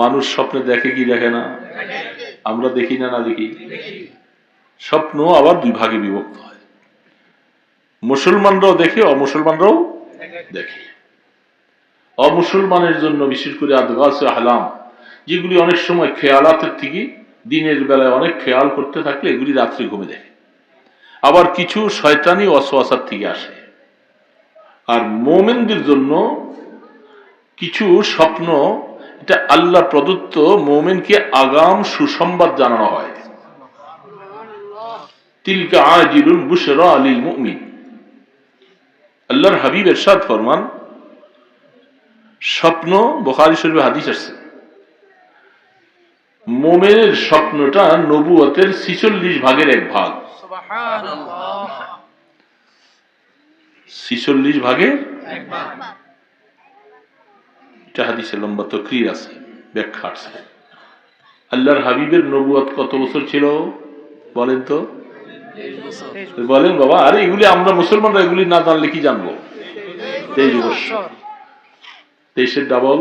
মানুষ স্বপ্নে দেখে কি দেখে না? আমরা দেখি না? না দেখি? স্বপ্ন আবার দুই ভাগে বিভক্ত হয়, মুসলমানরাও দেখে, অমুসলমানরাও দেখে। অমুসলমানের জন্য বিশেষ করে আদগাসে আহলাম, যেগুলি অনেক সময় খেয়ালাতের থেকে, দিনের বেলায় অনেক খেয়াল করতে থাকলে এগুলি রাত্রে ঘুমে দেখে। আবার কিছু শয়তানি ওয়াসওয়াসার থেকে আসে। আর মুমিনদের জন্য কিছু স্বপ্ন, এটা আল্লাহ প্রদত্ত, মুমিনকে আগাম সুসংবাদ জানানো হয়। তিলকা আজিলুল বুশরা লিল মুমিন। আল্লাহর হাবিব ইরশাদ ফরমান, স্বপ্ন, বুখারী শরীফে হাদিস আছে, মুমিনের স্বপ্নটা নবুয়তের 46 ভাগের এক ভাগ। সুবহানাল্লাহ। 46 ভাগের এক ভাগ। এটা হাদিসে লম্বা তাকরীর আছে, ব্যাখ্যা আছে। আল্লাহর হাবিবের নবুয়ত কত বছর ছিল বলেন তো? বলেন বাবা, আরে এগুলি আমরা মুসলমানরা এগুলি না জানলে কি জানবো? 23 বছর। 23 ডাবল,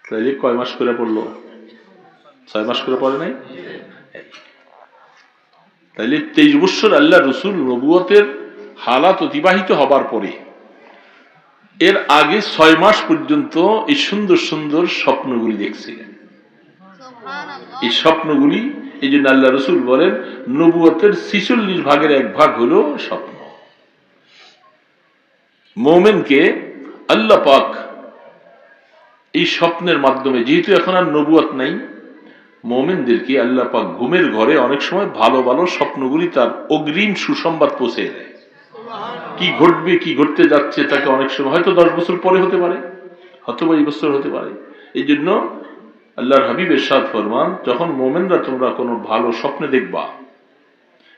তাহলে কয় মাস করে পড়লো? 6 মাস করে পড়ে নাই? তাহলে 23 বছর আল্লাহ রসুল নবুয়তের হালাত অতিবাহিত হবার পরে এর আগে 6 মাস পর্যন্ত এই সুন্দর সুন্দর স্বপ্নগুলি দেখছিলেন। এই স্বপ্নগুলি, এই জন্য আল্লাহ রসুল বলেন নবুয়তের 46 ভাগের এক ভাগ হলো স্বপ্ন। মুমিনকে আল্লাহ পাক এই স্বপ্নের মাধ্যমে, যেহেতু এখন আর নবুয়ত নাই, মুমিনদেরকে আল্লাহ পাক ঘুমের ঘরে অনেক সময় ভালো ভালো স্বপ্নগুলি তার অগ্রিম সুসংবাদ পৌঁছে দেয়। কি ঘটবে, কি ঘটতে যাচ্ছে, তাকে অনেক সময় হয়তো 10 বছর পরে হতে পারে, হয়তো 20 বছর হতে পারে। এই জন্য আল্লাহর হাবিব ইরশাদ ফরমান, যখন মুমিনরা তোমরা কোনো ভালো স্বপ্নে দেখবা,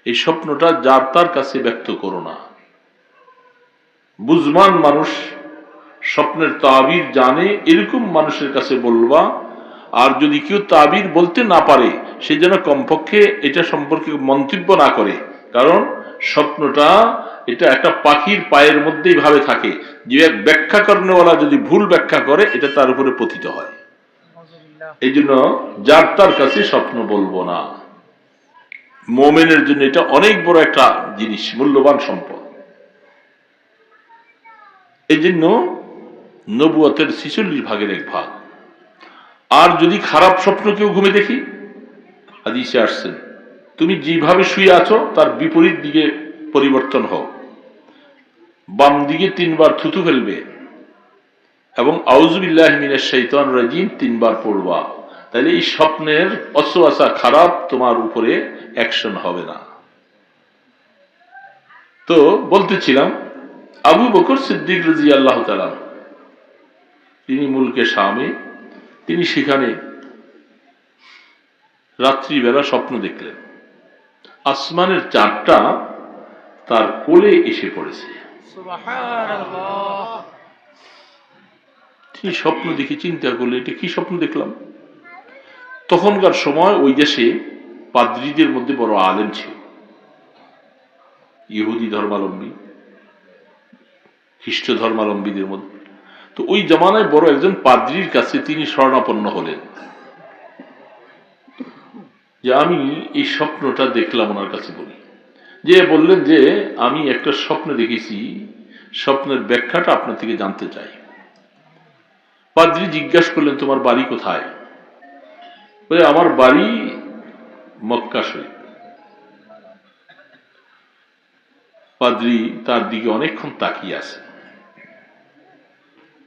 এই স্বপ্নটা যার তার কাছে ব্যক্ত করো না। বুঝমান মানুষ, স্বপ্নের তাবির জানে এরকম মানুষের কাছে বলবা। আর যদি কেউ তাবির বলতে না পারে, সে যেন কমপক্ষে এটা সম্পর্কে মন্তব্য না করে। কারণ স্বপ্নটা এটা একটা পাখির পায়ের মধ্যেই ভাবে থাকে, যে এক ব্যাখ্যা করেওয়ালা যদি ভুল ব্যাখ্যা করে, এটা তার উপরে পতিত হয়। এই জন্য যার তার কাছে স্বপ্ন বলবো না। মুমিনের জন্য এটা অনেক বড় একটা জিনিস, মূল্যবান সম্পদ। এই জন্য নবুয়তের 46 ভাগের এক ভাগ। আর যদি খারাপ স্বপ্ন কেউ ঘুমে দেখি, হাদিসে আসছেন, তুমি যেভাবে শুয়ে আছো তার বিপরীত দিকে পরিবর্তন হও, বাম দিকে 3 বার থুতু ফেলবে এবং আউযু বিল্লাহি মিনাশ শাইতানির রাজিম 3 বার পড়বা। তাহলে এই স্বপ্নের ওয়াসওয়াসা খারাপ তোমার উপরে অ্যাকশন হবে না। তো বলতেছিলাম, আবু বকর সিদ্দিক রাদিয়াল্লাহু তাআলা, তিনি মুলকে শামে, তিনি সেখানে রাত্রিবেলা স্বপ্ন দেখলেন, আসমানের চাঁদটা তার কোলে এসে পড়েছে। সুবহানাল্লাহ। তিনি স্বপ্ন দেখে চিন্তা করলে, এটা কি স্বপ্ন দেখলাম? তখনকার সময় ওই দেশে পাদ্রীদের মধ্যে বড় আলেম ছিল, ইহুদি ধর্মাবলম্বী, খ্রিস্ট ধর্মাবলম্বীদের মধ্যে। তো ওই জামানায় বড় একজন পাদ্রীর কাছে তিনি শরণাপন্ন হলেন, যে আমি এই স্বপ্নটা দেখলাম। ওনার কাছে বলি, যে বললেন যে আমি একটা স্বপ্ন দেখেছি, স্বপ্নের ব্যাখ্যাটা আপনার থেকে জানতে চাই। পাদ্রী জিজ্ঞাসা করলেন, তোমার বাড়ি কোথায়? বলে, আমার বাড়ি মক্কা শরীফ। পাদ্রী তার দিকে অনেকক্ষণ তাকিয়ে আছে,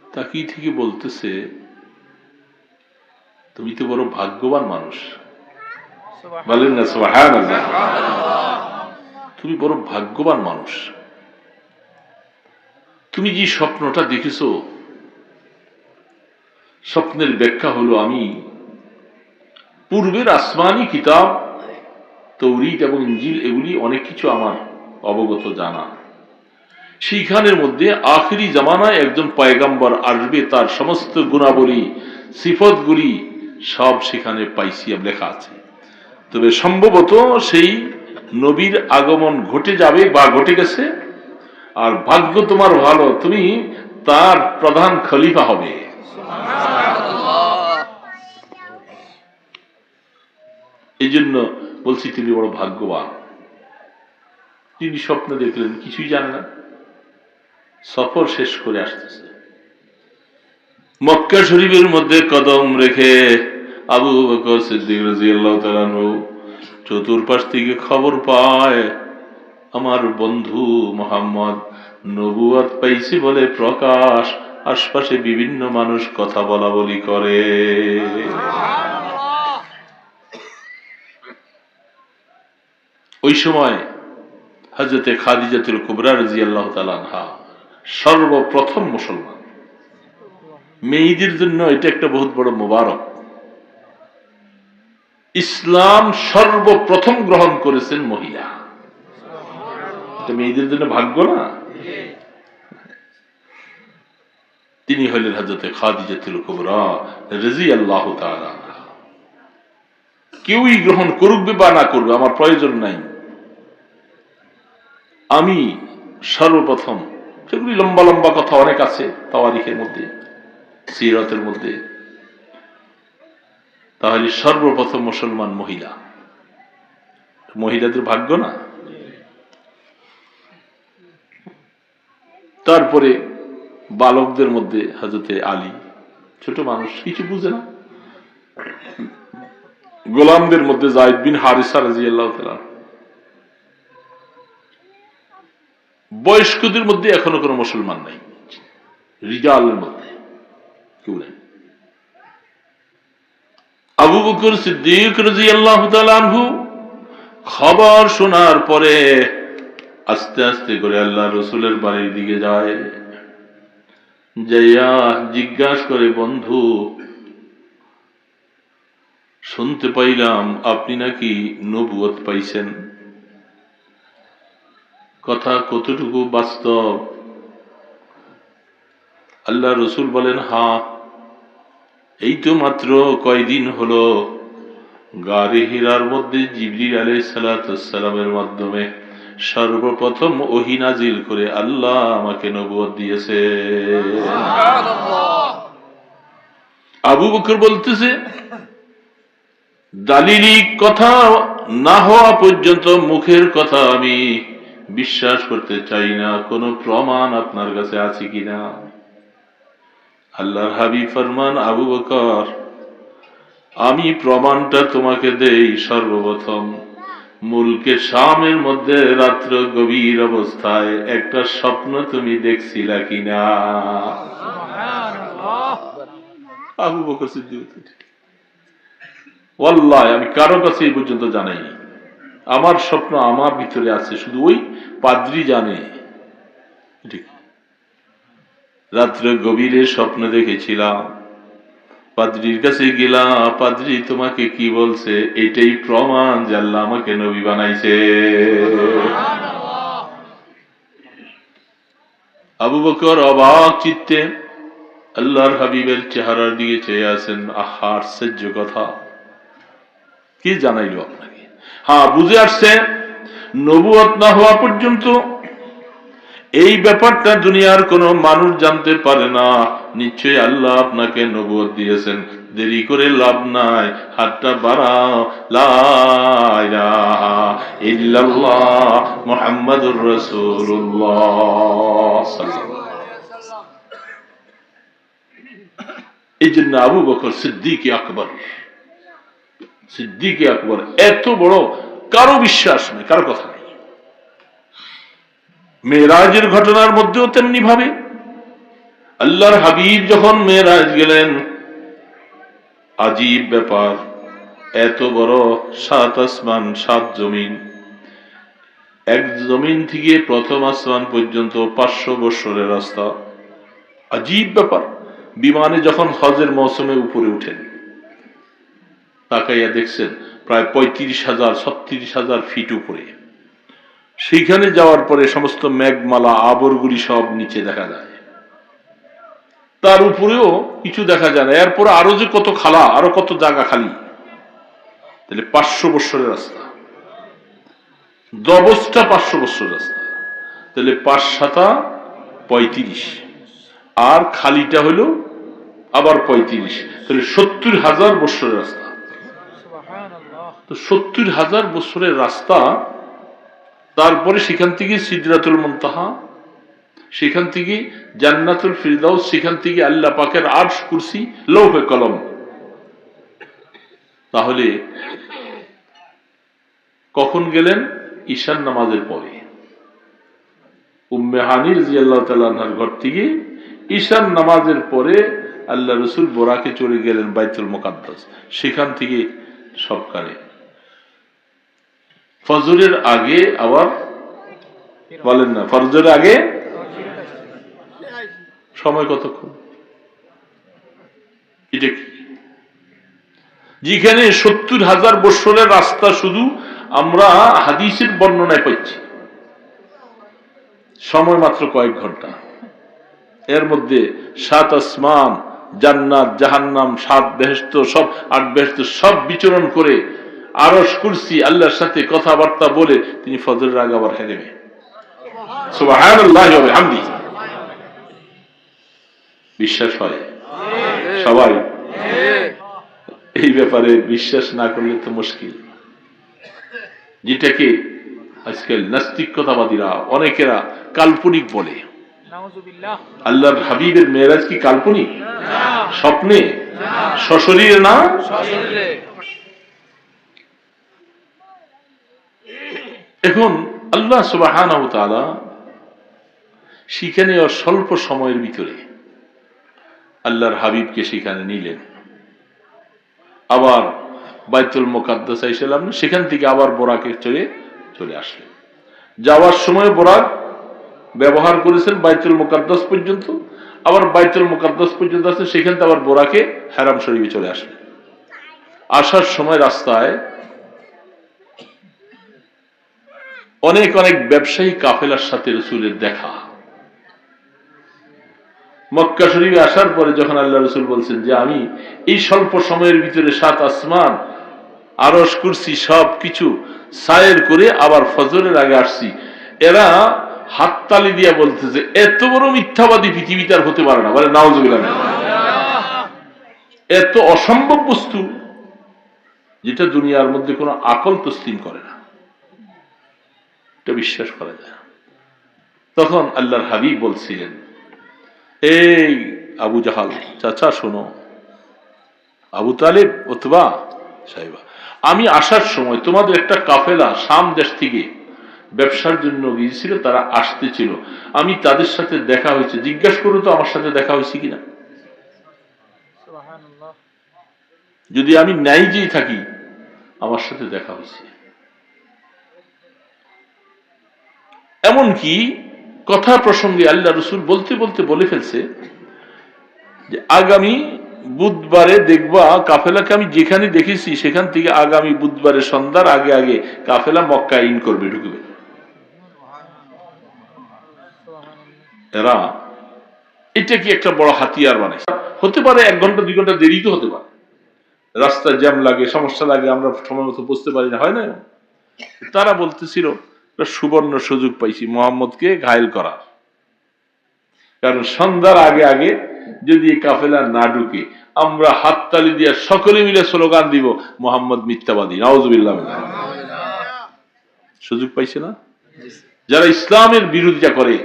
তাকিয়ে থেকে বলতেছে, তুমি তো বড় ভাগ্যবান মানুষ। বলেন না সুবহানাল্লাহ। তুমি বড় ভাগ্যবান মানুষ, তুমি যে স্বপ্নটা দেখেছো, স্বপ্নের ব্যাখ্যা হলো আমি পূর্বের আসমানি কিতাব তৌরীত এবং ইনজিল, এগুলি অনেক কিছু আমার অবগত জানা। সেইখানের মধ্যে আখিরি জামানায় একজন পয়গম্বর আসবে, তার সমস্ত গুণাবলী সিফতগুলি সব সেখানে পাইছি, লেখা আছে। তবে সম্ভবত সেই নবীর আগমন ঘটে যাবে বা ঘটে গেছে। আর ভাগ্য তোমার ভালো, তুমি তার প্রধান খলিফা হবে। এই জন্য বলছি তিনি বড় ভাগ্যবান। তিনি স্বপ্ন দেখলেন, কিছুই জানে না, সফর শেষ করে আসতেছে, মক্কা শরীফের মধ্যে কদম রেখে আবু বকর সিদ্দিক রাদিয়াল্লাহু তাআলা আনহু চতুর্পাশ থেকে খবর পায় আমার বন্ধু মুহাম্মদ নবুয়ত পাইছে বলে প্রকাশ, আশপাশে বিভিন্ন মানুষ কথা বলা বলি করে। ওই সময় হযরতে খাদিজাতুল কুবরা রাদিয়াল্লাহু তাআলা আনহা সর্বপ্রথম মুসলমান। মেয়েদের জন্য এটা একটা বহুত বড় মোবারক। ইসলাম সর্বপ্রথম গ্রহণ করেছেন মহিলা, এটা মেয়েদের জন্য ভাগ্য না? তিনি হলেন হযরতে খাদিজাতুল কুবরা রাদিয়াল্লাহু তাআলা। কেউই গ্রহণ করবে বা না করবে আমার প্রয়োজন নাই, আমি সর্বপ্রথম। সেগুলি লম্বা লম্বা কথা অনেক আছে তাওয়ারিখের মধ্যে, সিরাতের মধ্যে। তাহলে সর্বপ্রথম মুসলমান মহিলা, মহিলাদের ভাগ্য না? তারপরে বালকদের মধ্যে হযরতে আলী, ছোট মানুষ, কিছু বুঝে না। গোলামদের মধ্যে যায়েদ বিন হারিসা রাদিয়াল্লাহু তাআলা। বয়স্কদের মধ্যে এখনো কোনো মুসলমান নাই, রিজালের মধ্যে কেউ নেই। আবু বকর সিদ্দিক রাদিয়াল্লাহু তাআলা আনহু খবর শোনার পরে আস্তে আস্তে করে আল্লাহ রসুলের বাড়ির দিকে যায়, যাইয়া জিজ্ঞাসা করে, বন্ধু শুনতে পাইলাম আপনি নাকি নবুয়ত পাইছেন, কথা কতটুকু বাস্তব? আল্লাহ রসুল বলেন, হ্যাঁ, এই তো মাত্র কয়দিন হলো গারে হিরার মধ্যে জিবরিল আলাইহিস সালামের মাধ্যমে সর্বপ্রথম ওহী নাজিল করে আল্লাহ আমাকে নবুয়ত দিয়েছে। আবু বকর বলতেছে, দালিলি কথা না হওয়া পর্যন্ত মুখের কথা আমি বিশ্বাস করতে চাই না, কোনো প্রমাণ আপনার কাছে আছে কিনা? আল্লাহর হাবিব ফরমান, আবু বকর আমি প্রমাণটা তোমাকে দেই। সর্বপ্রথম মুলকে শামের মধ্যে রাত্র গভীর অবস্থায় একটা স্বপ্ন তুমি দেখছিলা কিনা? আবু বকর সিদ্দিক, ওয়াল্লাহি আমি কারো কাছে এই পর্যন্ত জানাইনি, আমার স্বপ্ন আমার ভিতরে আছে, শুধু ওই পাদ্রী জানে। ঠিক, রাত্রে গভীরে স্বপ্ন দেখেছিলাম, পাদ্রীর কাছে গেলাম, পাদ্রী তোমাকে কি বলছে? এটাই প্রমাণ যে আল্লাহ আমাকে নবী বানাইছে। আবু বকর অবাক চিত্তে আল্লাহর হাবিবের চেহারার দিকে চেয়ে আছেন। আহা, আশ্চর্য কথা, কি জানাইল আপনাকে? হ্যাঁ, বুঝে আসছে নবুয়ত না হওয়া পর্যন্ত এই ব্যাপারটা দুনিয়ার কোন মানুষ জানতে পারে না। নিশ্চয়ই আল্লাহ আপনাকে নবুয়ত দিয়েছেন, দেরি করে লাভ নাই, হাতটা বাড়াও, লা ইলাহা ইল্লাল্লাহ মুহাম্মাদুর রাসূলুল্লাহ। এই জন্য আবু বকর সিদ্দিক আকবর, সিদ্দিক আকবর এত বড়, কারো বিশ্বাস নেই, কারো কথা নেই। মেরাজের ঘটনার মধ্যেও তেমনি ভাবে আল্লাহর হাবিব যখন মেরাজ গেলেন, আজীব ব্যাপার, এত বড় 7 আসমান 7 জমিন, এক জমিন থেকে প্রথম আসমান পর্যন্ত 500 বছরের রাস্তা। আজীব ব্যাপার। বিমানে যখন হজের মৌসুমে উপরে উঠেন, তাকাইয়া দেখছেন প্রায় 35,000 36,000 ফিট উপরে। সেইখানে যাওয়ার পরে সমস্ত মেঘমালা আবরগুলি সব নিচে দেখা যায়, তার উপরেও কিছু দেখা যায় না। এরপর আরো যে কত খালা, আরো কত জায়গা খালি। তাহলে 500 বছরের রাস্তা, দবসটা 500 বছরের রাস্তা, তাহলে 5 7 35, আর খালিটা হলো আবার 35, তাহলে 70,000 বছরের রাস্তা। তো 70,000 বছরের রাস্তা, তারপরে সেখান থেকে সিদরাতুল মুনতাহা, সেখান থেকে জান্নাতুল ফিরদাউস, সেখান থেকে আল্লাহ পাকের আরশ, কুরসি, লৌহে কলম। তাহলে কখন গেলেন? ঈশান নামাজের পরে। উম্মে হানি রাদিয়াল্লাহু তাআলা আনহার ঘর থেকে ঈশান নামাজের পরে আল্লাহ রসুল বোরাকে চলে গেলেন বাইতুল মুকাদ্দাস। সেখান থেকে সবখানে ফজরের আগে আবার, বলেন না, ফজরের আগে সময় কতক্ষণ? এটা কি? যেখানে 70,000 বছরের রাস্তা শুধু আমরা হাদিসের বর্ণনায় পাচ্ছি, সময় মাত্র কয়েক ঘন্টা। এর মধ্যে 7 আসমান, জান্নাত, জাহান্নাম, 7 বেহেশত, সব 8 বেহেশত সব বিচরণ করে আরশ, কুরসি, আল্লাহর সাথে কথাবার্তা বলে তিনি ফজরের আগে আবার হেরেবে। সুবহানাল্লাহি ওয়া বিহামদিহি। বিশ্বাস হয় সবাই? এই ব্যাপারে বিশ্বাস না করলে তো মুশকিল। যেটাকে আজকাল নাস্তিকতাবাদীরা অনেকেরা কাল্পনিক বলে। আল্লাহর হাবিবের মেরাজ কি কাল্পনিক? স্বপ্নে? সশরীরে না? এখন আল্লাহ সুবহানাহু ওয়া তাআলা সেখানে স্বল্প সময়ের ভিতরে আল্লাহর হাবিবকে সেখানে নিলেন। আবার বাইতুল মুকাদ্দাস আইসালাম, সেখান থেকে আবার বোরাকে চলে আসলেন। যাওয়ার সময় বোরাক ব্যবহার করেছেন বাইতুল মুকাদ্দাস পর্যন্ত, আবার বাইতুল মুকাদ্দাস পর্যন্ত আছে, সেখান থেকে আবার বোরাকে হারাম শরীফে চলে আসলেন। আসার সময় রাস্তায় অনেক অনেক ব্যবসায়ী কাফেলার সাথে রাসূলের দেখা। মক্কা শরীফে আসার পরে যখন আল্লাহ রাসূল বলছেন যে আমি এই স্বল্প সময়ের ভিতরে 7 আসমান, আরশ, কুরসি সব কিছু সায়ের করে আবার ফজরের আগে আসছি, এরা হাততালি দিয়া বলতেছে এত বড় মিথ্যাবাদী পৃথিবীতে আর হতে পারে না। বলে নাউজুবিল্লাহ। এত অসম্ভব বস্তু যেটা দুনিয়ার মধ্যে কোনো আকল তসলিম করে না, এটা বিশ্বাস করা যায়। তখন আল্লাহর হাবিব বলছিলেন, এই আবু জাহাল চাচা শোনো, আবু তালেব, উতবা, সাহেবা, আমি আসার সময় তোমাদের একটা কাফেলা শাম দেশ থেকে ব্যবসার জন্য গিয়েছিল, তারা আসতেছিল, আমি তাদের সাথে দেখা হয়েছে, জিজ্ঞাসা করো তো আমার সাথে দেখা হয়েছে কিনা। যদি আমি নাইজেই থাকি আমার সাথে দেখা হয়েছে। এমনকি কথা প্রসঙ্গে আল্লাহ রসুল বলতে বলতে বলে ফেলছে যে আগামী বুধবারে দেখবা কাফেলাকে আমি যেখানে দেখেছি সেখান থেকে আগামী বুধবারে সন্ধ্যার আগে আগে কাফেলা মক্কা ইন করবে, ঢুকবে। এরা এটা কি একটা বড় হাতিয়ার বানায়। হতে পারে 1 ঘন্টা 2 ঘন্টা দেরি তো হতে পারে, রাস্তায় জ্যাম লাগে, সমস্যা লাগে, আমরা সময় মতো বুঝতে পারি না, হয় না? তারা বলতেছিল সুবর্ণ সুযোগ পাইছি মুহাম্মদকে ঘায়েল করার, কারণ সন্ধ্যার আগে আগে যদি কাফেলা না ঢুকে আমরা হাততালি দিয়ে সকলে মিলে স্লোগান দিব মুহাম্মদ মিথ্যাবাদী, নাউজুবিল্লাহ। সুযোগ পাইছে না? যারা ইসলামের বিরোধিতা করে,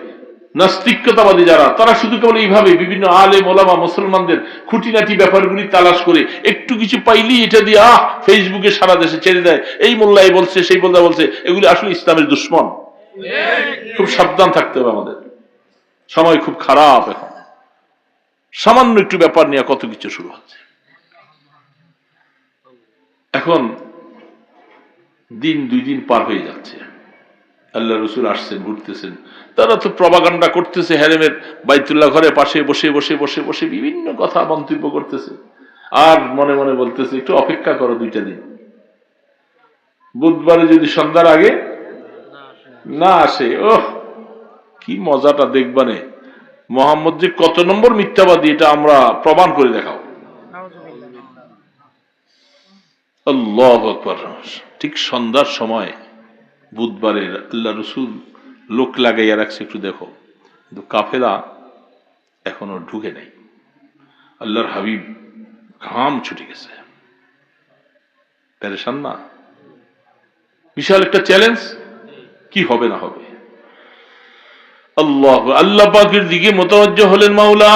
নাস্তিকতাবাদী যারা, তারা শুধু কেবল এইভাবে বিভিন্ন আলেম ওলামা মুসলমানদের খুঁটিনাটি ব্যাপারগুলি তালাশ করে একটু কিছু পাইলেই এটা দিয়ে ফেসবুকে সারা দেশে ছেড়ে দেয়, এই মোল্লাই বলছে, সেই মোল্লা বলছে। এগুলি আসলে ইসলামের দুশ্মন। খুব সাবধান থাকতে হবে আমাদের। সময় খুব খারাপ। এখন সামান্য একটু ব্যাপার নিয়ে কত কিছু শুরু হচ্ছে। এখন দিন 2 দিন পার হয়ে যাচ্ছে, আল্লাহ রসুল আসছেন, ঘুরতেছেন, তারা তো প্রপাগান্ডা করতেছে, হেরেমের বাইতুল্লাহ ঘরে পাশে বসে বসে বসে বসে বিভিন্ন কথা মন্তব্য করতেছে, আর মনে মনে বলতেছে একটু অপেক্ষা করো 2টা দিন, বুধবারে যদি সন্ধ্যার আগে না আসে, ওহ কি মজাটা দেখবানে, মোহাম্মদ যে কত নম্বর মিথ্যাবাদী এটা আমরা প্রমাণ করে দেখাও। আল্লাহু আকবার। ঠিক সন্ধ্যার সময় বুধবারের আল্লাহ রসুল লোক লাগাইয়া রাখছে, একটু দেখো, কিন্তু কাফেলা এখনো ঢুকে নাই। আল্লাহর হাবিব ঘাম ছুটে গেছে, পেরেশান না? বিশাল একটা চ্যালেঞ্জ, কি হবে না হবে। আল্লাহ পাকের দিকে মোতাওয়াজ্জহ হলেন মাওলা।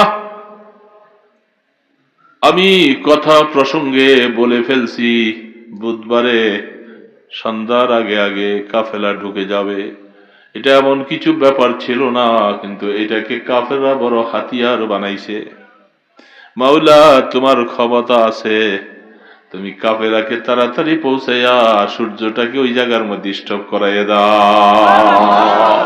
আমি কথা প্রসঙ্গে বলে ফেলছি, বুধবারে সন্ধ্যার আগে আগে কাফেলা ঢুকে যাবে। এটা এমন কিছু ব্যাপার ছিল না, কিন্তু এটাকে কাফেররা বড় হাতিয়ার বানাইছে। মাওলা তোমার ক্ষমতা আছে, তুমি কাফেলাকে তাড়াতাড়ি পৌঁছাইয়া সূর্যটাকে ওই জায়গার মধ্যে স্টপ করাইয়া দাও।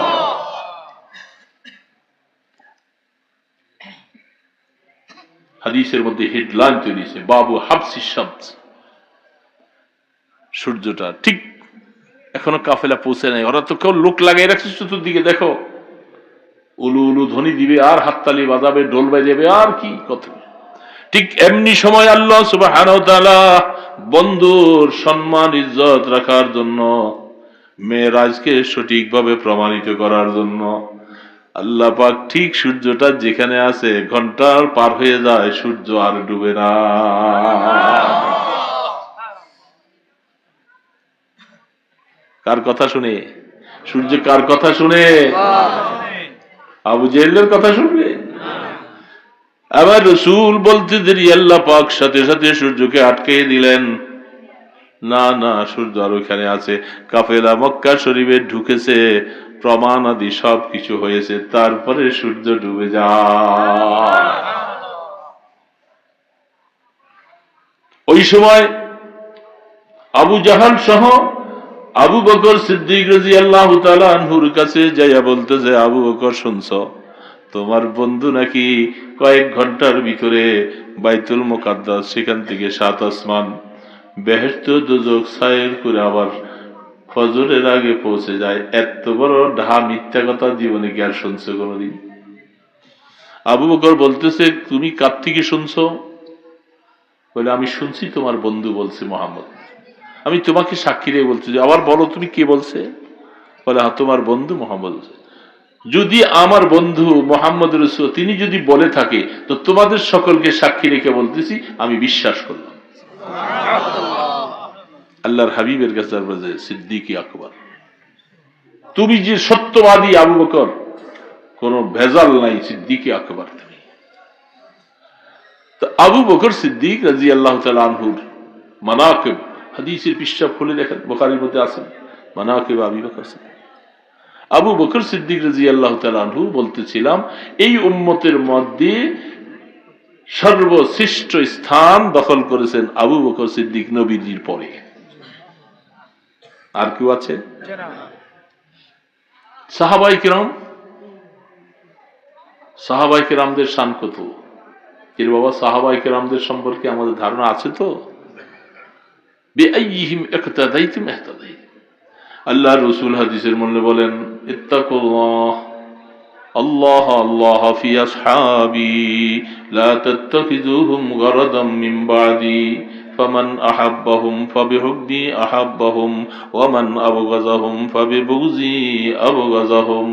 হাদিসের মধ্যে হেডলাইন তৈরি হয়েছে, বাবু হাবসি শব্দ। সূর্যটা ঠিক এখনো কাফেলা পৌঁছে নাই, ওরা তো কেউ লোক লাগাই রাখছে চতুর্দিকে, দেখো উলু উলু ধ্বনি দিবে আর হাততালি বাজাবে, ঢোল বাজাবে আর কি কত। ঠিক এমনি সময় আল্লাহ সুবহানাহু ওয়া তাআলা বন্ধুর সম্মান ইজ্জত রাখার জন্য, মেরাজকে সঠিকভাবে প্রমাণিত করার জন্য আল্লাহ পাক ঠিক সূর্যটা যেখানে আছে ঘন্টার পার হয়ে যায়, সূর্য আর ডুবে না। কার কথা শুনে? সূর্য কার কথা শুনে? আবু জেহেলের কথা শুনবে? আবার রাসূল বলতে দেরি আল্লাহ পাক সাথে সাথে সূর্যকে আটকে দিলেন। না না, সূর্য আর ওইখানে আছে। কাফেলা মক্কা শরীফে ঢুকেছে, প্রমাণ আদি সব কিছু হয়েছে, তারপরে সূর্য ডুবে যায়। ওই সময় আবু জাহাল সহ আবু বকর সিদ্দিক রাদিয়াল্লাহু তাআলা আনহুর কাছে যাইয়া বলতেছে, আবু বকর শুনছো, তোমার বন্ধু নাকি কয়েক ঘন্টার ভিতরে বাইতুল মুকাদ্দাস, সেখান থেকে 7 আসমান, বেহেশত দোজখ সায়ের করে আবার ফজরের আগে পৌঁছে যায়। এত বড় ঢা মিথ্যা কথা জীবনে কি আর শুনছো কোনোদিন? আবু বকর বলতেছে, তুমি কার থেকে শুনছো? বলে, আমি শুনছি তোমার বন্ধু বলছে মুহাম্মদ, আমি তোমাকে সাক্ষী রেখে বলছি। আবার বলো তুমি কে বলছে? বলে, হ্যাঁ তোমার বন্ধু মুহাম্মদ। যদি আমার বন্ধু মুহাম্মদ রাসূল তিনি যদি বলে থাকে, তো তোমাদের সকলকে সাক্ষী রেখে বলতেছি আমি বিশ্বাস করলাম। আল্লাহর হাবিবের কাছে সিদ্দিক আকবর, তুমি যে সত্যবাদী আবু বকর, কোন ভেজাল নাই, সিদ্দিক আকবর তুমি। তো আবু বকর সিদ্দিক রাদিয়াল্লাহু তাআলা আনহুর মানাকিব হাদিসের পৃষ্ঠা খুলে দেখেন, বুখারীর মধ্যে আছে মানাকিব আবু বকর সিদ্দিক। আবু বকর সিদ্দিক রাদিয়াল্লাহু তাআলা আনহু বলতেছিলাম, এই উম্মতের মধ্যে সর্বশ্রেষ্ঠ স্থান দখল করেছেন আবু বকর সিদ্দিক নবীজির পরে। আর কেউ আছে? সাহাবায়ে কিরাম, সাহাবায়ে কিরামদের শান কত? এর বাবা সাহাবায়ে কিরামদের সম্পর্কে আমাদের ধারণা আছে তো? বিআইয়িহিম ইকতাদাইতুম ইহতাদাইতুম। আল্লাহ রাসূল হাদিসের মধ্যে বলেন, ইত্তাকুল্লাহ আল্লাহ আল্লাহ ফি আসহাবি লা তাত্তাখিযুহুম গারাদাম মিন বাদি ফামান আহাব্বাহুম ফাবিহুব্বি আহাব্বাহুম ওয়া মান আবগাযাহুম ফাবিবুগযি আবগাযাহুম।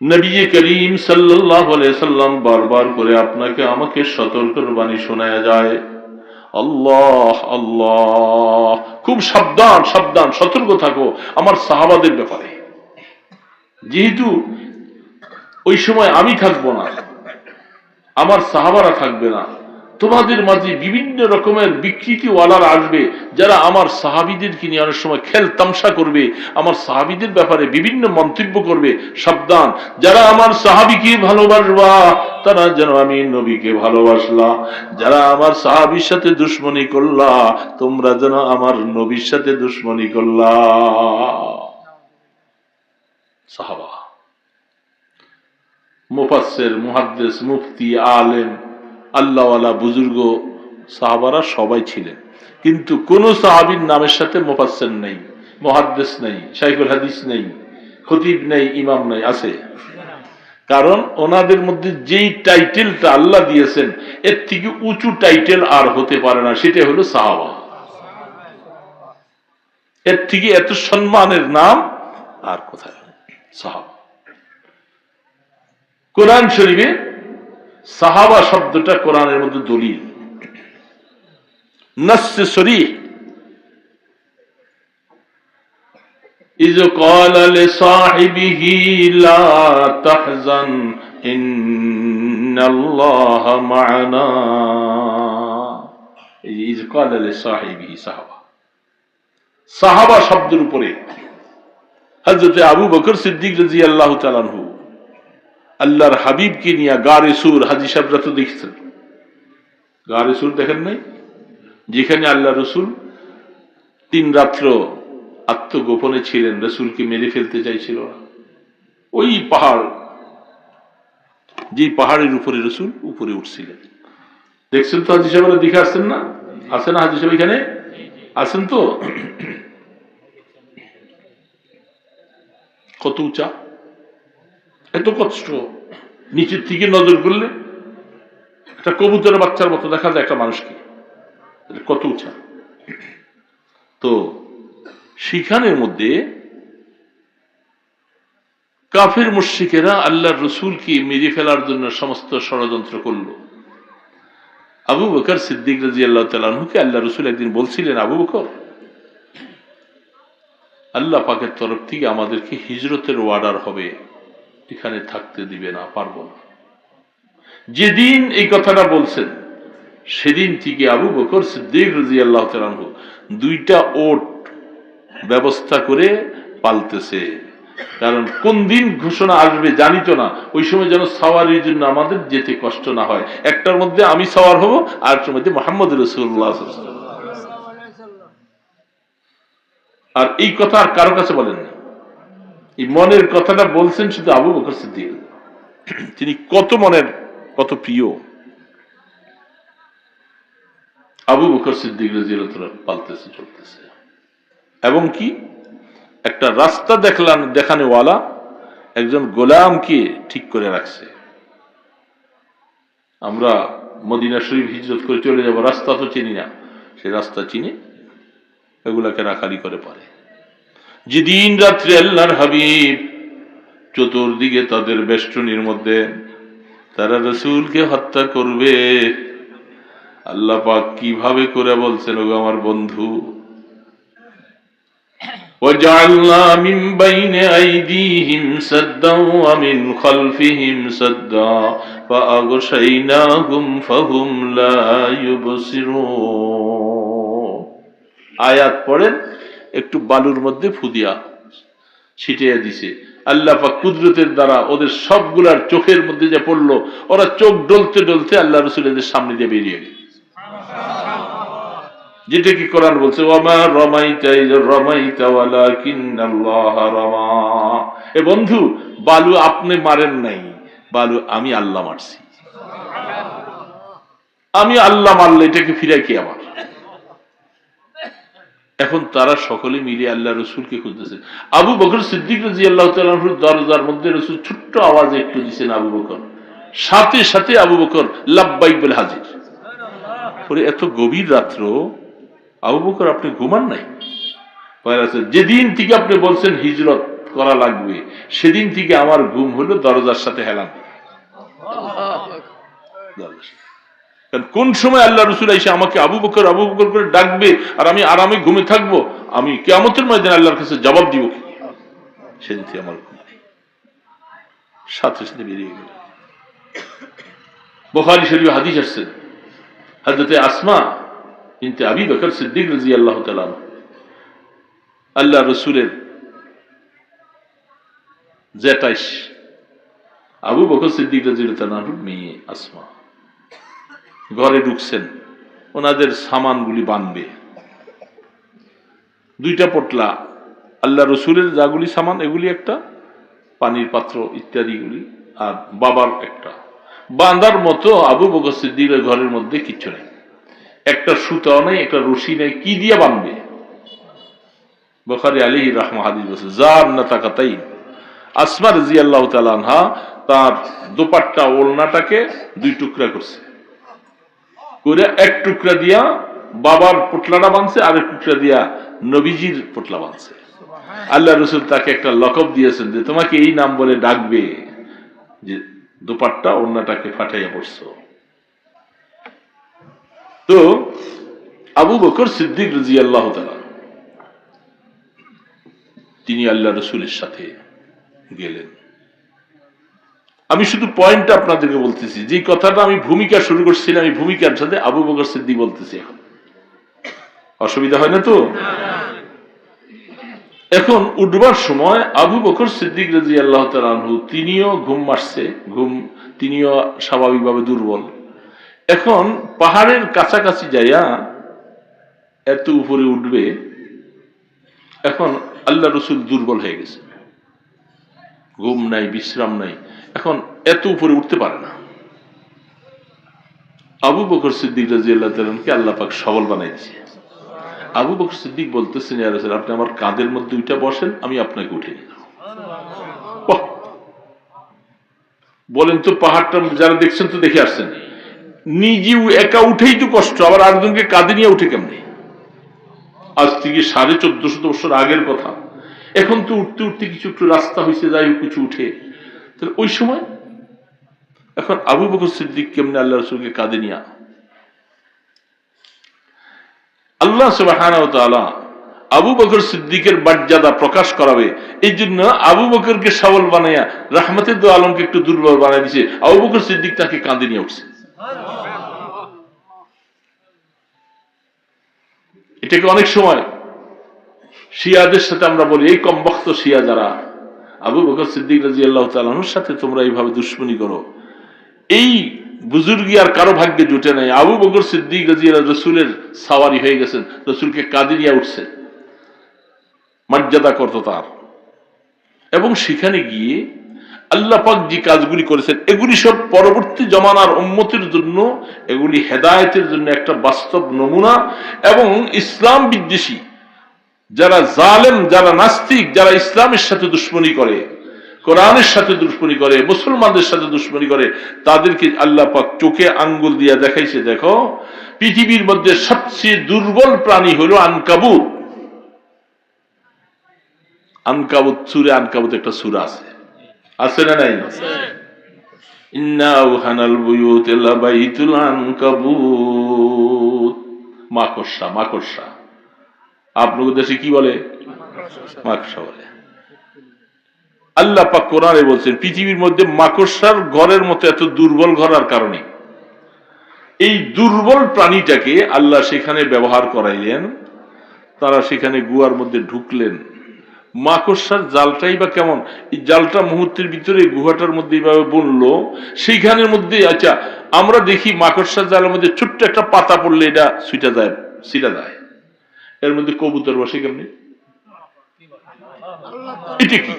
নবী করিম সাল্লাল্লাহু আলাইহি সাল্লাম বারবার করে আপনাকে আমাকে সতর্কের বাণী শোনায়া যায়, আল্লাহ আল্লাহ, খুব সাবধান সাবধান, সতর্ক থাকো আমার সাহাবাদের ব্যাপারে। যেহেতু ওই সময় আমি থাকবো না, আমার সাহাবারা থাকবে না, তোমাদের মাঝে বিভিন্ন রকমের বিকৃতিওয়ালারা আসবে, যারা আমার সাহাবীদেরকে নিয়ে অনেক সময় খেল তামসা করবে, আমার সাহাবীদের ব্যাপারে বিভিন্ন মন্তব্য করবে। সাবধান, যারা আমার সাহাবীকে ভালোবাসবা তারা যেন আমি নবীকে ভালোবাসলা, যারা আমার সাহাবীর সাথে দুশমনি করলা তোমরা যেন আমার নবীর সাথে দুশমনি করলা। সাহাবা, মুফাসসির, মুহাদ্দিস, মুফতি, আলেম, আল্লাহওয়ালা, বুজুর্গ সাহাবারা সবাই ছিলেন, কিন্তু কোন সাহাবীর নামের সাথে মুফাসসির নেই, মুহাদ্দিস নেই, শাইখুল হাদিস নেই, খতিব নেই, ইমাম নেই। আছে? কারণ ওনাদের মধ্যে যেই টাইটেলটা আল্লাহ দিয়েছেন এর থেকে উঁচু টাইটেল আর হতে পারে না, সেটা হলো সাহাবা। এর থেকে এত সম্মানের নাম আর কোথায়? সাহাবা। কোরআন শরীফে সাহাবা শব্দটা কোরআনের মধ্যে দলিল, নাসসে সরিহ। ইয ক্বালা লিসাহিবিহি লা তাহজান ইন্নাল্লাহা মা'ানা। এই ইয ক্বালা লিসাহিবিহি, সাহাবা শব্দের উপরে হযরত আবু বকর সিদ্দিক রাদিয়াল্লাহু তাআলা আনহু আল্লাহর হাবিবকে নিয়ে গারে সুর, হাজী সাহেবরা তো দেখছেন গারে সুর, দেখেন নাই? যেখানে আল্লাহ রসুল 3 রাত্র আত্মগোপনে ছিলেন, রসুলকে মেরে ফেলতে চাইছিল। ওই পাহাড়, যে পাহাড়ের উপরে রসুল উপরে উঠছিলেন, দেখছেন তো? হাজী সাহেবরা দেখে আসছেন না? আছে না হাজী সাহেব এখানে আছেন তো? কত উঁচা, এত কষ্ট। নিচের থেকে নজর করলে একটা কবুতরের বাচ্চার মতো দেখা যায় একটা মানুষকে, কত উঁচা। তো সেখানের মধ্যে কাফের মুশরিকেরা আল্লাহর রসুলকে মেরে ফেলার জন্য সমস্ত ষড়যন্ত্র করল। আবু বকর সিদ্দিক রাদিয়াল্লাহু তাআলা আনহুকে আল্লাহ রসুল একদিন বলছিলেন, আবু বকর, আল্লাহ পাকের তরফ থেকে আমাদেরকে হিজরতের অর্ডার হবে, এখানে থাকতে দিবে না, পারবো না। যেদিন এই কথাটা বলছেন সেদিন থেকে আবু বকর সিদ্দিক রাদিয়াল্লাহু তাআলা আনহু 2টা ওট ব্যবস্থা করে পালতেছে। কারণ কোন দিন ঘোষণা আসবে জানিত না, ওই সময় যেন সাওয়ারির জন্য আমাদের যেতে কষ্ট না হয়। একটার মধ্যে আমি সাওয়ার হব, আর একটার মধ্যে মুহাম্মদ রাসূলুল্লাহ সাল্লাল্লাহু আলাইহি ওয়াসাল্লাম। আর এই কথা আর কারো কাছে বলেন না, এই মনের কথাটা বলছেন শুধু আবু বকর সিদ্দিক। তিনি কত মনের, কত প্রিয়। আবু বকর সিদ্দিক রাদিয়াল্লাহু তাআলা পালতেছে, চলতেছে। এবং কি একটা রাস্তা দেখানেওয়ালা একজন গোলামকে ঠিক করে রাখছে। আমরা মদিনা শরীফ হিজরত করে চলে যাব, রাস্তা তো চিনি না, সেই রাস্তা চিনি, এগুলাকে রাখালি করে পারে। যেদিন রাত্রে আল্লাহর হাবিব চতুর্দিকে তাদের বেষ্টনীর মধ্যে তারা রাসূলকে হত্যা করবে, আল্লাহ পাক কিভাবে করে বলছেন, ওগো আমার বন্ধু, وَجَعَلْنَا مِنْ بَيْنِ أَيْدِيهِمْ سَدًّا وَمِنْ خَلْفِهِمْ سَدًّا فَأَغْشَيْنَاهُمْ فَهُمْ لَا يُبْصِرُونَ। আয়াত পড়েন, একটু বালুর মধ্যে ফুদিয়া ছিটিয়ে দিছে, আল্লাহ পাক কুদরতের দ্বারা ওদের সবগুলার চোখের মধ্যে যে পড়লো, ওরা চোখ ডলতে ডলতে আল্লাহ রাসূলের সামনে দিয়ে বেরিয়ে গেল। যেটা কি কোরআন বলছে, ওয়ামা রামাইতা ইয রামাইতা ওয়ালাকিন্নাল্লাহা রামা। এ বন্ধু, বালু আপনি মারেন নাই, বালু আমি আল্লাহ মারছি। আমি আল্লাহ মারলে এটাকে ফিরাই কি আমার? এখন তারা সকলে মিলে আল্লাহ রসুলকে খুঁজতেছে। আবু বকর সিদ্দিক রাদিয়াল্লাহু তাআলা আনহুর দরজার মধ্যে রসুল ছোট্ট আওয়াজে একটু দিয়েছেন আবু বকর, সাথে সাথে আবু বকর লাব্বাইক বলে হাজির। পরে এত গভীর রাত্র, আবু বকর আপনি ঘুমান নাই? যেদিন থেকে আপনি বলছেন হিজরত করা লাগবে, সেদিন থেকে আমার ঘুম হলো দরজার সাথে হেলান। কোন সময় আল্লাহ রসুল এসে আমাকে আবু বকর আবু বকর করে ডাকবে আর আমি আরামে ঘুমে থাকবো, আমি কিয়ামতের ময়দানে আল্লাহর কাছে জবাব দিব কি? সেদিন থেকে আমার ঘুম সাথে সাথে বেরিয়ে গেল। বুখারী শরীফে হাদিস আসছে, হযরত আসমা বিনতে আবি বকর সিদ্দিক রাদিয়াল্লাহু তাআলা আল্লাহ রসুলের জেঠাইশ আবু বকর সিদ্দিক রাদিয়াল্লাহু তাআলার মেয়ে আসমা ঘরে ঢুকছেন, ওনাদের সামানগুলি বানবে। 2টা পোটলা আল্লাহ রসুলের যাগুলি সামান, এগুলি একটা, পানির পাত্র ইত্যাদিগুলি, আর বাবার একটা। বাঁধার মতো আবু বকর সিদ্দিকের ঘরের মধ্যে কিচ্ছু নেই, একটা সুতাও নেই, একটা রশি নেই, কি দিয়ে বানবে? বুখারী আলাইহি রাহমাহ হাদিস বলছে, জার না তাকাতাই। আসমা রাদিয়াল্লাহু তাআলা আনহা তার দোপাট্টা ওড়নাটাকে 2 টুকরা করছে, করে এক টুকরা দিয়া বাবার পোটলাটা বানছে, আর এক টুকরা দিয়া নবীজির পোটলা বানছে। আল্লাহ রসুল তাকে একটা লকব দিয়েছেন যে তোমাকে এই নাম বলে ডাকবে, যে দোপাট্টা ওড়নাটাকে ফাটাইয়া পড়ছো। তো আবু বকর সিদ্দিক রাদিয়াল্লাহু তাআলা তিনি আল্লাহ রাসূলের সাথে গেলেন। আমি শুধু পয়েন্টটা আপনাদেরকে বলতেছি, যে কথাটা আমি ভূমিকা শুরু করছিলাম, এই ভূমিকার সাথে আবু বকর সিদ্দিক বলতেছি। এখন অসুবিধা হয় না তো? এখন উঠবার সময় আবু বকর সিদ্দিক রাদিয়াল্লাহু তাআলা আনহু তিনিও ঘুম মারছে, তিনিও স্বাভাবিকভাবে দুর্বল। এখন পাহাড়ের কাছাকাছি যাইয়া এত উপরে উঠবে, এখন আল্লাহ রাসূল দুর্বল হয়ে গেছে, ঘুম নাই, বিশ্রাম নাই, এখন এত উপরে উঠতে পারে না। আবু বকর সিদ্দিক রাদিয়াল্লাহু তাআলাকে আল্লাহ পাক সবল বানাই দিয়েছে। আবু বকর সিদ্দিক বলতেছেন, ইয়া রাসূল, আপনি আমার কাঁধের মধ্যে উঠে বসেন, আমি আপনাকে উঠে নিয়ে যাব। বলেন তো, পাহাড়টা যারা দেখছেন তো দেখে আসছেন, নিজে একা উঠেই তো কষ্ট, আবার আরেকজনকে কাঁধে নিয়ে উঠে কেমনে? আজ থেকে 1450 বছর আগের কথা। এখন তো উঠতে উঠতে কিছু একটু রাস্তা হয়েছে, যাই হোক কিছু উঠে। তাহলে ওই সময় এখন আবু বকর সিদ্দিক কেমনে আল্লাহ রাসূলকে কাঁধে নিয়ে? আল্লাহ সুবহানাহু ওয়া তাআলা আবু বকর সিদ্দিকের মর্যাদা প্রকাশ করাবে, এই জন্য আবু বকরকে সবল বানাইয়া রাহমাতুল আলমকে একটু দুর্বল বানাই দিয়েছে। আবু বকর সিদ্দিক তাকে কাঁধে নিয়ে উঠছে। এটাকে অনেক সময় শিয়াদের সাথে আমরা বলি, এই কমবখ্ত শিয়া যারা, আবু বকর সিদ্দিক রাদিয়াল্লাহু তাআলা আনহুর সাথে তোমরা এইভাবে দুশমনি করো, এই বুজুর্গি আর কারো ভাগ্যে জুটে নাই। আবু বকর সিদ্দিক রাদিয়াল্লাহু রাসূলের সাওয়ারি হয়ে গেছেন, রাসূলকে কাঁধে নিয়ে উঠছে, মর্যাদা করত তার। এবং সেখানে গিয়ে আল্লাহ পাক যে কাজগুলি করেছেন, এগুলি সব পরবর্তী জমানার উম্মতের জন্য, এগুলি হেদায়েতের জন্য একটা বাস্তব নমুনা। এবং ইসলাম বিদ্বেষী যারা জালেম, যারা নাস্তিক, যারা ইসলামের সাথে দুশমনি করে, কোরআনের সাথে দুশমনি করে, মুসলমানদের সাথে দুশমনি করে, তাদেরকে আল্লাহ পাক চোখে আঙ্গুল দিয়া দেখাইছে, দেখো পৃথিবীর মধ্যে সবচেয়ে দুর্বল প্রাণী হলো আনকাবুত। আনকাবুত, সূরা আনকাবুত একটা সূরা আছে, আছে না নাই? ইন্না আওহানাল বুয়ুত লাবাইতুল আনকাবুত। মাকড়সা, মাকড়সা আপনাদের দেশে কি বলে? মাকড়সা বলে। আল্লাহ পাক কোরআনে বলছেন, পৃথিবীর মধ্যে মাকড়সার ঘরের মতো এত দুর্বল ঘর আর কারণে। এই দুর্বল প্রাণীটাকে আল্লাহ সেখানে ব্যবহার করাইলেন, তারা সেখানে গুহার মধ্যে ঢুকলেন। মাকড়সার জালটাই বা কেমন, এই জালটা মুহূর্তের ভিতরে গুহাটার মধ্যে এইভাবে বুনলো, সেইখানের মধ্যে, আচ্ছা আমরা দেখি মাকড়সার জালের মধ্যে ছোট্ট একটা পাতা পড়লে এটা ছিটা যায়, এর মধ্যে কবুতর বসে কেমনি? এটা কি?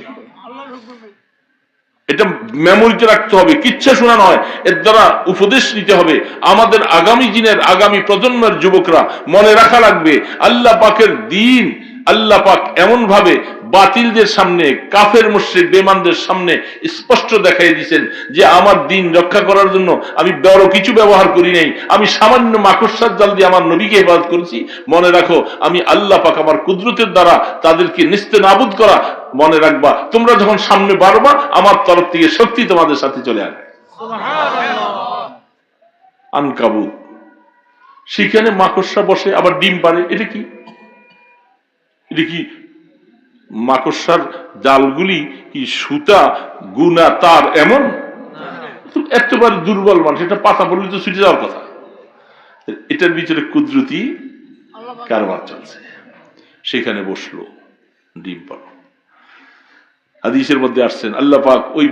এটা মেমোরিতে রাখতে হবে, কিচ্ছা শোনা নয়, এর দ্বারা উপদেশ নিতে হবে। আমাদের আগামী দিনের, আগামী প্রজন্মের যুবকরা মনে রাখা লাগবে, আল্লাহ পাকের দ্বীন আল্লাহ পাক এমন ভাবে বাতিলদের সামনে, কাফের মুশরিক বেঈমানদের সামনে স্পষ্ট দেখাই দিয়েছেন যে আমার দ্বীন রক্ষা করার জন্য আমি বড় কিছু ব্যবহার করি নাই, আমি সামান্য মাকড়সার জাল দিয়ে আমার নবীকে হেফাজত করেছি। মনে রাখো, আমি আল্লাহ পাক আমার কুদরতের দ্বারা তাদেরকে নিস্তেনাবুদ করা। মনে রাখবা, তোমরা যখন সামনে বাড়বা, আমার তরফ থেকে শক্তি তোমাদের সাথে চলে আসবে। আনকাবুত, সেখানে মাকড়সা বসে, আবার ডিম পারে। এটা কি? এটা কি? মাকড়সার জালগুলি কি সুতা, গুনা, তার এমন? একেবারে দুর্বল মানুষ, এটা পাতা পড়লে তো ছুটে যাওয়ার কথা। এটার ভিতরে কুদরতি কারবার চলছে, সেখানে বসলো, ডিম পাড়ো। হাদিসের মধ্যে আসছেন, আল্লাহ পাক ওই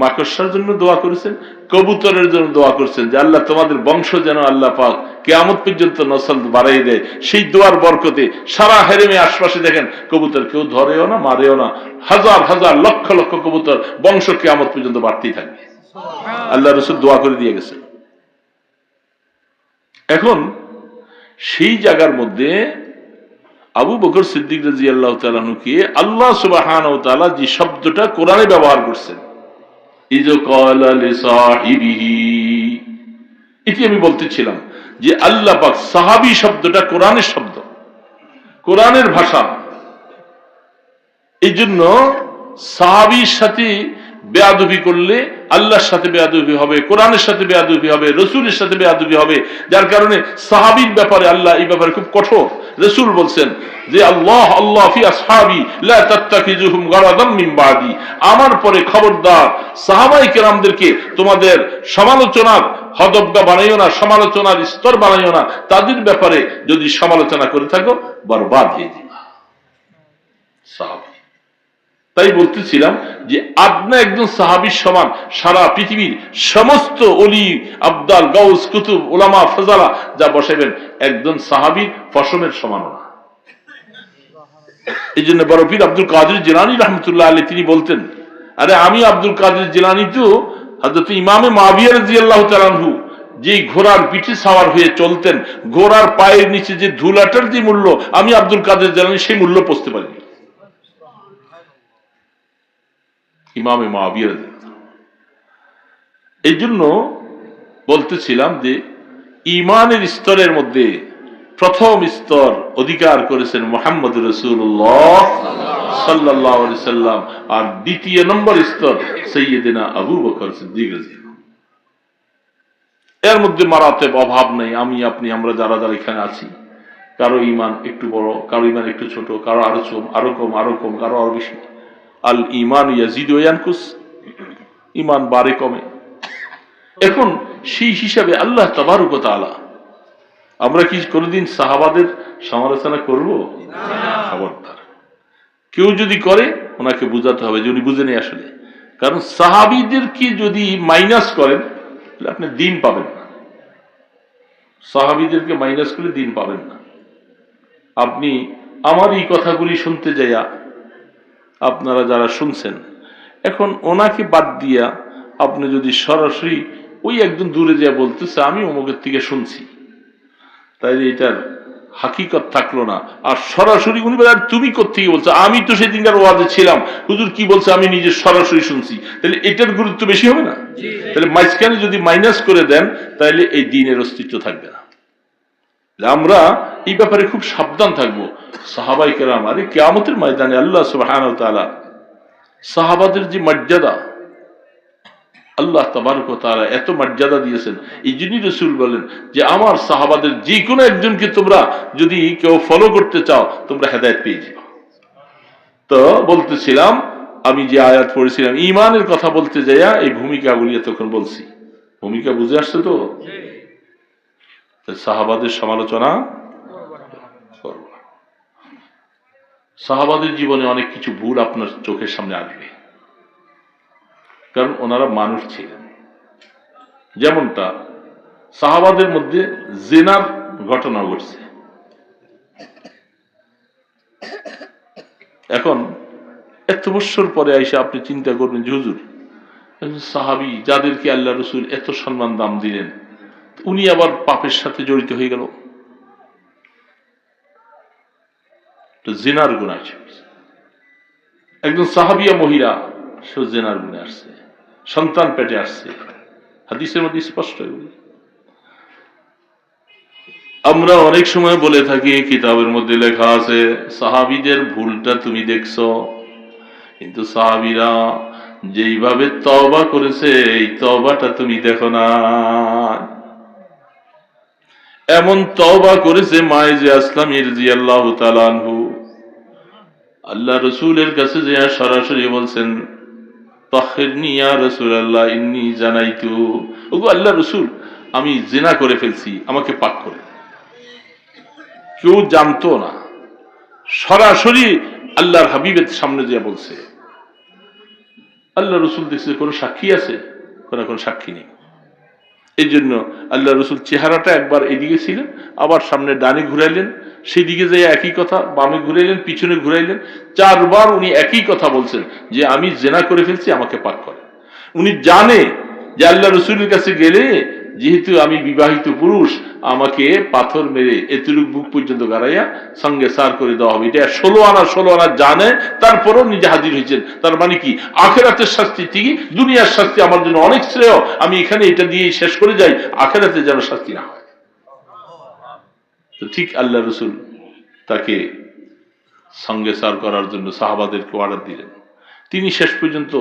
মাকড়সার জন্য দোয়া করেছেন, কবুতরের জন্য দোয়া করছেন যে আল্লাহ তোমাদের বংশ যেন আল্লাহ পাক কিয়ামত পর্যন্ত নসল বাড়াই দেয়। সেই দোয়ার বরকতে সারা হেরেমে আশপাশে দেখেন কবুতর কেউ ধরেও না, মারেও না, হাজার হাজার লক্ষ লক্ষ কবুতর বংশ কিয়ামত পর্যন্ত বাড়তেই থাকবে। আল্লাহ রাসূল দোয়া করে দিয়ে গেছেন। এখন সেই জায়গার মধ্যে আবু বকর সিদ্দিক রাদিয়াল্লাহু তাআলা আনহুকে আল্লাহ সুবহানাহু ওয়া তাআলা যে শব্দটা কোরআনে ব্যবহার করছেন, ইয ক্বালা লিসাহিবিহি, এটি আমি বলতেছিলাম যে আল্লাহ পাক সাহাবী শব্দটা কোরআনের শব্দ, কোরআনের ভাষা। এই জন্য সাহাবীর সাথে বেয়াদবি করলে আল্লাহর সাথে বেয়াদবি হবে, কোরআনের সাথে বেয়াদবি হবে, রসুলের সাথে বেয়াদবি হবে। যার কারণে সাহাবীর ব্যাপারে আল্লাহ এই ব্যাপারে খুব কঠোর। রসুল বলছেন যে আল্লাহ আল্লাহ ফি আসহাবি লা তাত্তাখিজুহুম গারাদাম মিন বাদি, আমার পরে খবরদার সাহাবায়ে কেরামদেরকে তোমাদের সমালোচনার হদবগা বানাইও না, সমালোচনার স্তর বানাইও না। তাদের ব্যাপারে যদি সমালোচনা করে থাকো বরবাদ হয়ে দিবা। সাহাবী, তাই বলতেছিলাম যে আদনা একজন সাহাবীর সমান সারা পৃথিবীর সমস্ত অলি আবদাল গাউস কুতুব উলামা ফাজালা যা বসাবেন একজন সাহাবীর ফসমের সমান না। এই জন্য বড় পীর আব্দুল কাদের জিলানী রহমতুল্লাহ আলাইহি তিনি বলতেন, আরে আমি আব্দুল কাদের জিলানী তো হযরত ইমামে মাবিয়া রাদিয়াল্লাহু তাআলা আনহু যে ঘোড়ার পিঠে সাওয়ার হয়ে চলতেন, ঘোড়ার পায়ের নিচে যে ধুলাটার যে মূল্য আমি আব্দুল কাদের জিলানী সেই মূল্য বুঝতে পারিনি। ইমামে মুআবিয়া। এই জন্য বলতেছিলাম যে ঈমানের স্তরের মধ্যে প্রথম স্তর অধিকার করেছেন মুহাম্মদ রাসূলুল্লাহ সাল্লাল্লাহু আলাইহি সাল্লাম, আর দ্বিতীয় নম্বর স্তর সাইয়্যিদিনা আবু বকর সিদ্দিক রাদিয়াল্লাহু। এর মধ্যে মারাতেব অভাব নেই। আমি আপনি আমরা যারা যারা এখানে আছি, কারো ঈমান একটু বড়, কারো ঈমান একটু ছোট, কারো আরো কম, কারো আরো বেশি। আল ঈমান ইয়াজিদু ওয়া ইয়ানকুস, ঈমান বাড়ে কমে। এখন সেই হিসাবে আল্লাহ তাবারক ওয়া তাআলা, আমরা কি কোনদিন সাহাবাদের সমালোচনা করব? খবরদার। কেউ যদি করে ওনাকে বুঝাতে হবে যে উনি বুঝেনি আসলে। কারণ সাহাবীদেরকে যদি মাইনাস করেন তাহলে আপনি দিন পাবেন না। সাহাবীদেরকে মাইনাস করে দিন পাবেন না। আপনি আমার এই কথাগুলি শুনতে যাইয়া আপনারা যারা শুনছেন, এখন ওনাকে বাদ দিয়া আপনি যদি সরাসরি ওই একজন দূরে যা বলতেছে আমি অমুকের থেকে শুনছি, তাইলে এটার হাকিকত থাকলো না। আর সরাসরি উনি বলেন তুমি কোত্থেকে বলছো, আমি তো সেদিনকার ওয়াজে ছিলাম, হুজুর কি বলছে আমি নিজে সরাসরি শুনছি, তাহলে এটার গুরুত্ব বেশি হবে না? তাহলে মাঝখানে যদি মাইনাস করে দেন তাহলে এই দ্বীনের অস্তিত্ব থাকবে না। আমরা এই ব্যাপারে খুব সাবধান থাকবো। সাহাবায়ে কেরাম, আরে কিয়ামতের ময়দানে আল্লাহ সুবহানাহু ওয়া তাআলা সাহাবাদের যে মর্যাদা, আল্লাহ তাবারক ওয়া তাআলা এত মর্যাদা দিয়েছেন। এই জন্যই রাসূল বলেন যে আমার সাহাবাদের যে কোনো একজনকে তোমরা যদি কেউ ফলো করতে চাও তোমরা হেদায়েত পেয়ে যাবে। তো বলতেছিলাম আমি যে আয়াত পড়েছিলাম ঈমানের কথা বলতে যাইয়া এই ভূমিকাগুলি তখন বলছি, ভূমিকা বুঝে আসছে তো? সাহাবাদের সমালোচনা করব। সাহাবাদের জীবনে অনেক কিছু ভুল আপনার চোখের সামনে আসবে, কারণ ওনারা মানুষ ছিলেন। যেমনটা সাহাবাদের মধ্যে জিনার ঘটনা ঘটছে। এখন এত বছর পরে আইসা আপনি চিন্তা করবেন যে হুজুর সাহাবী যাদেরকে আল্লাহ রাসূল এত সম্মান দাম দিলেন, উনি আবার পাপের সাথে জড়িত হয়ে গেল। তো জিনার গুনাহ আছে। একজন সাহাবিয়া মহিলা সে জিনার গুনাহে আসছে, সন্তান পেটে আসছে, হাদিসের মধ্যে স্পষ্ট। আমরা অনেক সময় বলে থাকি কিতাবের মধ্যে লেখা আছে সাহাবীদের ভুলটা তুমি দেখছো, কিন্তু সাহাবীরা যেইভাবে তওবা করেছে এই তওবাটা তুমি দেখো না। এমন তওবা করেছে মাইজে আসলামী রাদিয়াল্লাহু তাআলা আনহু, আল্লাহ রাসূলের কাছে যে সরাসরি বলছেন তাহহিরনি ইয়া রাসূলুল্লাহ ইন্নী জানাইতু, ওগো আল্লাহ রাসূল আমি জিনা করে ফেলছি, আমাকে পাক করে। কেউ জানতো না, সরাসরি আল্লাহর হাবিবের সামনে যে বলছে। আল্লাহ রাসূল দেখছে কোন সাক্ষী আছে? কোন সাক্ষী নেই। এই জন্য আল্লাহ রাসূল চেহারাটা একবার এদিকে ছিলেন, আবার সামনে ডানে ঘুরাইলেন, সেদিকে যে একই কথা, বামে ঘুরাইলেন, পিছনে ঘুরাইলেন, 4 বার উনি একই কথা বলছেন যে আমি জিনা করে ফেলছি, আমাকে পাক করে। উনি জানে যে আল্লাহ রাসূলের কাছে গেলে যেহেতু আমি বিবাহিত পুরুষ, আমাকে পাথর মেরে এতটুকু বুক পর্যন্ত গাড়াইয়া সঙ্গে সার করে দেওয়া হবে। এটা 16 আনা জানে, তারপরও নিজে হাজির হয়েছেন। তার মানে কি আখিরাতের শাস্তি থেকে দুনিয়ার শাস্তি আমার জন্য অনেক শ্রেয়, আমি এখানে এটা দিয়ে শেষ করে যাই, আখিরাতে যেন শাস্তি না হয়। তো ঠিক আল্লাহ রাসূল তাকে সঙ্গে সার করার জন্য সাহাবাদেরকে অর্ডার দিলেন। তিনি শেষ পর্যন্ত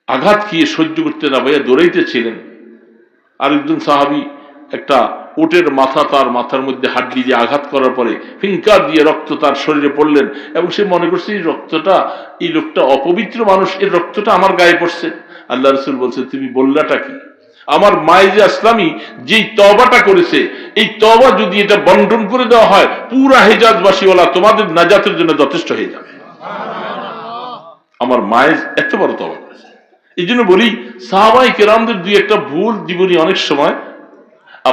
আঘাত খেয়ে সহ্য করতে না পাইয়া দৌড়াইতেছিলেন। আরেকজন সাহাবী একটা উটের মাথা তার মাথার মধ্যে হাড্ডি দিয়ে আঘাত করার পরে ফিঙ্কার দিয়ে রক্ত তার শরীরে পড়লেন, এবং সে মনে করছে এই রক্তটা, এই লোকটা অপবিত্র মানুষ, এর রক্তটা আমার গায়ে পড়ছে। আল্লাহ রাসূল বলছে, তুমি বললাটা কি? আমার মায়েজে আসলামী যেই তওবাটা করেছে, এই তওবা যদি এটা বন্টন করে দেওয়া হয়, পুরা হিজাজবাসীওয়ালা তোমাদের নাজাতের জন্য যথেষ্ট হয়ে যাবে। আমার মায়েজ এত বড় তওবা করেছে। এই জন্য বলি, সাহাবায়ে কেরামদের দুই একটা ভুল জীবনী অনেক সময়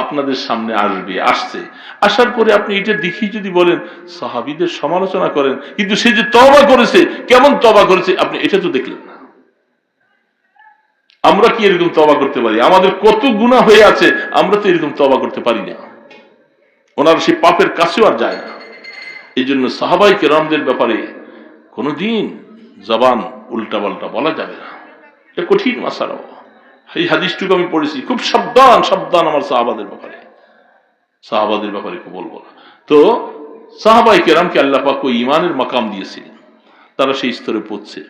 আপনাদের সামনে আসবে, আসছে। আসার পরে আপনি এটা দেখি যদি বলেন সাহাবীদের সমালোচনা করেন, কিন্তু সে যে তওবা করেছে, কেমন তওবা করেছে আপনি এটা তো দেখলেন না। আমরা কি এরকম তওবা করতে পারি? আমাদের কত গুনাহ হয়ে আছে, আমরা তো এরকম তওবা করতে পারি না। ওনারা সেই পাপের কাছেও আর যায় না। এই জন্য সাহাবায়ে কেরামদের ব্যাপারে কোনোদিন জবান উল্টাপাল্টা বলা যাবে না। এটা কঠিন মাসালা। এই হাদিসটুকু আমি পড়েছি, খুব সাবধান সাবধান আমার সাহাবাদের ব্যাপারে, সাহাবাদের ব্যাপারে খুব বলবো না। তো সাহাবায়ে কেরামকে আল্লাহ পাক ওই ঈমানের মাকাম দিয়েছিলেন, তারা সেই স্তরে পৌঁছছে।